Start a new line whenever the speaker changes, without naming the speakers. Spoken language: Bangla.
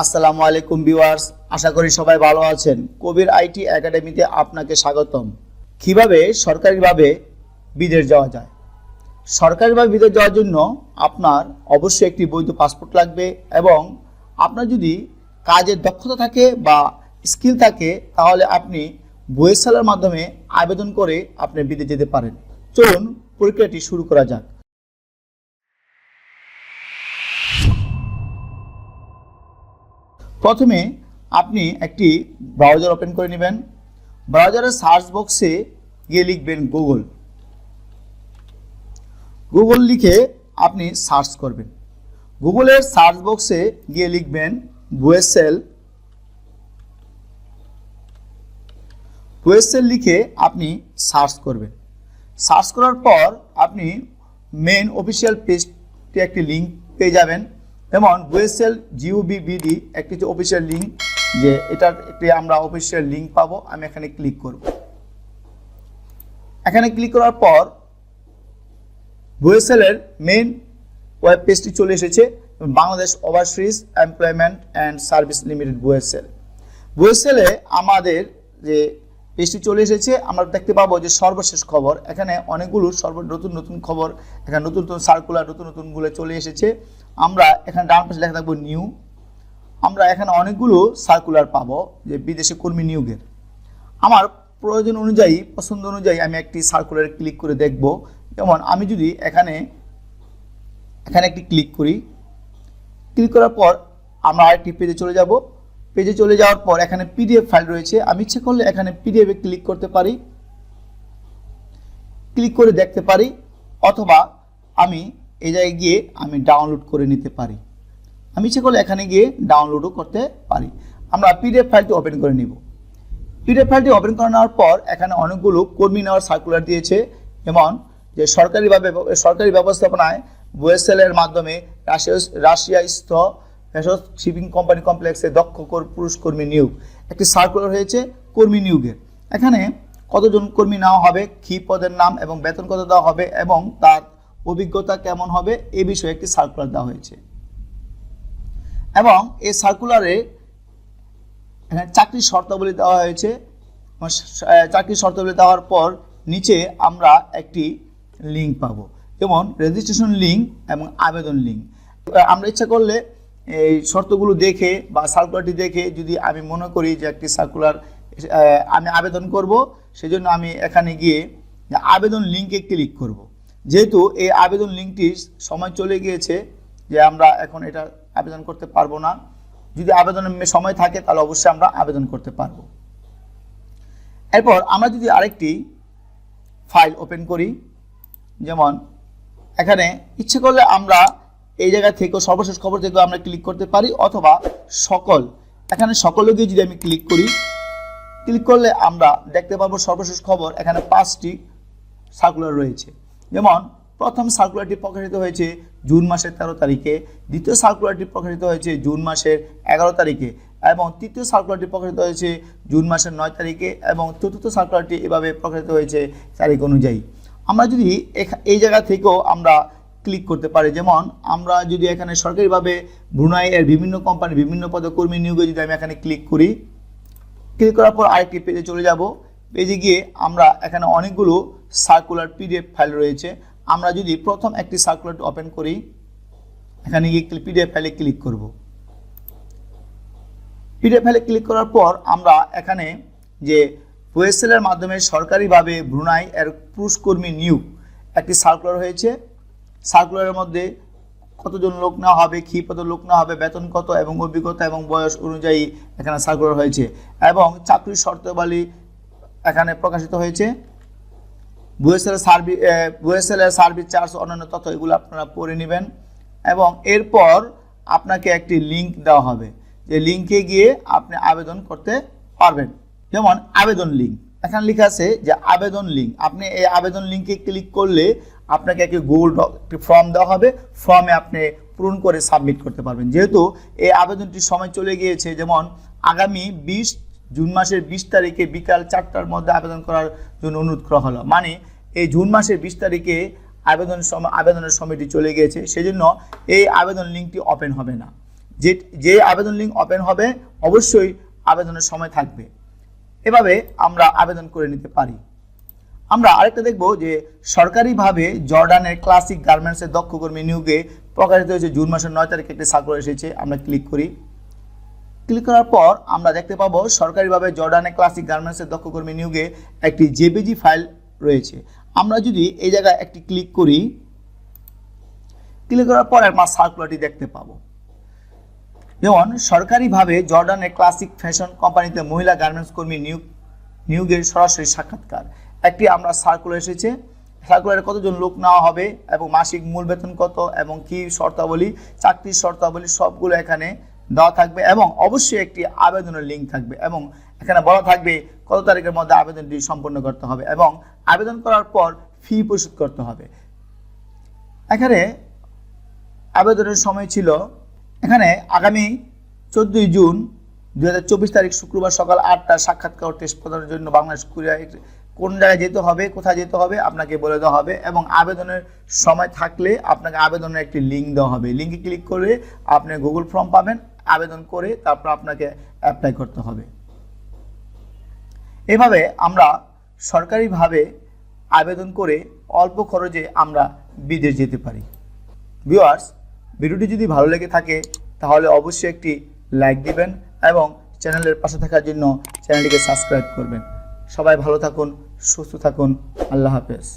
আসসালামু আলাইকুম ভিউয়ার্স, আশা করি সবাই ভালো আছেন। কবির আইটি একাডেমিতে আপনাকে স্বাগতম। কিভাবে সরকারিভাবে বিদেশ যাওয়া যায়? সরকারিভাবে বিদেশ যাওয়ার জন্য আপনার অবশ্যই একটি বৈধ পাসপোর্ট লাগবে এবং আপনার যদি কাজের দক্ষতা থাকে বা স্কিল থাকে তাহলে আপনি বুয়েসালের মাধ্যমে আবেদন করে আপনি বিদেশ যেতে পারেন। চলুন প্রক্রিয়াটি শুরু করা যাক। প্রথমে আপনি একটি ব্রাউজার ওপেন করে নেবেন। ব্রাউজারের সার্চ বক্সে গিয়ে লিখবেন গুগল লিখে আপনি সার্চ করবেন। গুগলের সার্চ বক্সে গিয়ে লিখবেন বুয়েসেল লিখে আপনি সার্চ করবেন। সার্চ করার পর আপনি মেন অফিসিয়াল পেজটি একটি লিঙ্ক পেয়ে যাবেন। যেমন বুয়েসেল GOVBD একটি অফিসিয়াল লিঙ্ক, যে এটার একটি আমরা অফিসিয়াল লিঙ্ক পাবো। আমি এখানে ক্লিক করব। এখানে ক্লিক করার পর বুয়েসেলের মেন ওয়েব পেজটি চলে এসেছে, Bangladesh overseas employment and service limited বুয়েসেলে আমাদের যে পেজটি চলে এসেছে। আমরা দেখতে পাবো যে সর্বশেষ খবর, এখানে অনেকগুলো নতুন খবর, এখানে নতুন সার্কুলার নতুনগুলো চলে এসেছে। আমরা এখানে ডান পাশে লেখা থাকবো নিউ। আমরা এখানে অনেকগুলো সার্কুলার পাবো যে বিদেশে কর্মী নিয়োগের। আমার প্রয়োজন অনুযায়ী, পছন্দ অনুযায়ী আমি একটি সার্কুলারে ক্লিক করে দেখব। যেমন আমি যদি এখানে একটি ক্লিক করি, ক্লিক করার পর আমরা আরেকটি পেজে চলে যাব। পেজে চলে যাওয়ার পর এখানে PDF ফাইল রয়েছে। আমি ইচ্ছে করলে এখানে PDF এ ক্লিক করতে পারি, ক্লিক করে দেখতে পারি, অথবা আমি এই জায়গায় গিয়ে আমি ডাউনলোড করে নিতে পারি। আমি ইচ্ছে করলে এখানে গিয়ে ডাউনলোডও করতে পারি। আমরা PDF ফাইলটি ওপেন করে নিব। PDF ফাইলটি ওপেন করে নেওয়ার পর এখানে অনেকগুলো কর্মী নেওয়ার সার্কুলার দিয়েছে। যেমন যে সরকারি ব্যবস্থাপনায় বুয়েসেলের মাধ্যমে রাশিয়াস্থ ভেসজ শিপিং কোম্পানি কমপ্লেক্সে দক্ষ পুরুষ কর্মী নিয়োগ একটি সার্কুলার হয়েছে কর্মী নিয়োগের। এখানে কতজন কর্মী নেওয়া হবে, কি পদের নাম এবং বেতন কত দেওয়া হবে এবং তার অভিজ্ঞতা কেমন হবে এই বিষয়ে একটি সার্কুলার দেওয়া হয়েছে। এবং এই সার্কুলারে এখানে চাকরির শর্তাবলী দেওয়া হয়েছে। চাকরির শর্তাবলী দেওয়ার পর নিচে আমরা একটি লিঙ্ক পাবো, যেমন রেজিস্ট্রেশন লিঙ্ক এবং আবেদন লিঙ্ক। আমরা ইচ্ছা করলে এই শর্তগুলো দেখে বা সার্কুলারটি দেখে যদি আমি মনে করি যে একটি সার্কুলার আমি আবেদন করব, সেজন্য আমি এখানে গিয়ে আবেদন লিঙ্কে ক্লিক করব। যেহেতু এই আবেদন লিঙ্কটির সময় চলে গিয়েছে, যে আমরা এখন এটা আবেদন করতে পারবো না। যদি আবেদনের সময় থাকে তাহলে অবশ্যই আমরা আবেদন করতে পারবো। এরপর আমরা যদি আরেকটি ফাইল ওপেন করি, যেমন এখানে ইচ্ছে করলে আমরা এই জায়গা থেকে সর্বশেষ খবর থেকে আমরা ক্লিক করতে পারি, অথবা এখানে সকলে গিয়ে যদি আমি ক্লিক করি, ক্লিক করলে আমরা দেখতে পাবো সর্বশেষ খবর। এখানে 5টি সার্কুলার রয়েছে। যেমন প্রথম সার্কুলারটি প্রকাশিত হয়েছে জুন মাসের 13 তারিখে, দ্বিতীয় সার্কুলারটি প্রকাশিত হয়েছে জুন মাসের 11 তারিখে, এবং তৃতীয় সার্কুলারটি প্রকাশিত হয়েছে জুন মাসের 9 তারিখে, এবং চতুর্থ সার্কুলারটি এভাবে প্রকাশিত হয়েছে তারিখ অনুযায়ী। আমরা যদি এই জায়গা থেকেও আমরা ক্লিক করতে পারি। যেমন আমরা যদি এখানে সরকারিভাবে ব্রুনাইয়ের বিভিন্ন কোম্পানি বিভিন্ন পদে কর্মী নিয়োগে যদি আমি এখানে ক্লিক করি, ক্লিক করার পর আরেকটি পেজে চলে যাব। পেজে গিয়ে আমরা এখানে অনেকগুলো সার্কুলার PDF ফাইল রয়েছে। আমরা যদি প্রথম একটি সার্কুলার ওপেন করি, এখানে গিয়ে PDF ফাইলে ক্লিক করব। PDF ফাইলে ক্লিক করার পর আমরা এখানে যে বুয়েসেলের মাধ্যমে সরকারিভাবে ব্রুনাই এর পুরুষ কর্মী নিয়োগ একটি সার্কুলার হয়েছে। সার্কুলারের মধ্যে কতজন লোক নেওয়া হবে, কি পদের লোক নেওয়া হবে, বেতন কত এবং অভিজ্ঞতা এবং বয়স অনুযায়ী এখানে সার্কুলার হয়েছে, এবং চাকরির শর্তাবলী এখানে প্রকাশিত হয়েছে। বুয়েসেলের সার্ভিস চার্জ অন্যান্য তথ্য এগুলো আপনারা পড়ে নেবেন। এবং এরপর আপনাকে একটি লিঙ্ক দেওয়া হবে, যে লিঙ্কে গিয়ে আপনি আবেদন করতে পারবেন। যেমন আবেদন লিঙ্ক, এখানে লেখা আছে যে আবেদন লিঙ্ক। আপনি এই আবেদন লিঙ্কে ক্লিক করলে আপনাকে একটি গুগল ফর্ম দেওয়া হবে, ফর্মে আপনি পূরণ করে সাবমিট করতে পারবেন। যেহেতু এই আবেদনটির সময় চলে গিয়েছে, যেমন আগামী জুন মাসের 20 তারিখে বিকাল 4টার মধ্যে আবেদন করার জন্য অনুরোধ করা হলো, মানে এই জুন মাসের 20 তারিখে আবেদনের সময়টি চলে গিয়েছে, সেজন্য এই আবেদন লিঙ্কটি ওপেন হবে না। যে আবেদন লিঙ্ক ওপেন হবে অবশ্যই আবেদনের সময় থাকবে। এভাবে আমরা আবেদন করে নিতে পারি। আমরা আরেকটা দেখব যে সরকারিভাবে জর্ডানের ক্লাসিক গার্মেন্টসের দক্ষ কর্মী নিয়োগে প্রকাশিত হয়েছে জুন মাসের 9 তারিখে একটি সার্কুলার এসেছে। আমরা ক্লিক করি। ক্লিক করার পর আমরা দেখতে পাবো সরকারিভাবে জর্ডানের ক্লাসিক গার্মেন্টসের দক্ষ কর্মী নিয়োগে একটি জেপিজি ফাইল রয়েছে। আমরা যদি এই জায়গায় একটি ক্লিক করি, ক্লিক করার পর আমরা সার্কুলারটি দেখতে পাবো। যেমন সরকারিভাবে জর্ডানের ক্লাসিক ফ্যাশন কোম্পানিতে মহিলা গার্মেন্টস কর্মী নিয়োগের সরাসরি সাক্ষাৎকার একটি আমরা সার্কুলার এসেছে। সার্কুলারে কতজন লোক নেওয়া হবে এবং মাসিক মূল বেতন কত এবং কি শর্তাবলী, চাকরির শর্তাবলী সবগুলো এখানে দেওয়া থাকবে এবং অবশ্যই একটি আবেদনের লিঙ্ক থাকবে এবং এখানে বলা থাকবে কত তারিখের মধ্যে আবেদনটি সম্পন্ন করতে হবে এবং আবেদন করার পর ফি পরিশোধ করতে হবে। এখানে আবেদনের সময় ছিল এখানে আগামী 14 জুন 2024 তারিখ শুক্রবার সকাল 8টা সাক্ষাৎকার টেস্ট প্রদানের জন্য বাংলাদেশ কুরিয়ার কোন জায়গায় যেতে হবে, কোথায় যেতে হবে আপনাকে বলে দেওয়া হবে এবং আবেদনের সময় থাকলে আপনাকে আবেদনের একটি লিঙ্ক দেওয়া হবে। লিঙ্কে ক্লিক করে আপনি গুগল ফর্ম পাবেন, আবেদন করে তারপর আপনাকে অ্যাপ্লাই করতে হবে। এভাবে আমরা সরকারিভাবে আবেদন করে অল্প খরচে আমরা বিদেশ যেতে পারি। ভিউয়ার্স, ভিডিওটি যদি ভালো লেগে থাকে তাহলে অবশ্যই একটি লাইক দিবেন এবং চ্যানেলের পাশে থাকার জন্য চ্যানেলটিকে সাবস্ক্রাইব করবেন। সবাই ভালো থাকুন, সুস্থ থাকুন। আল্লাহ হাফেজ।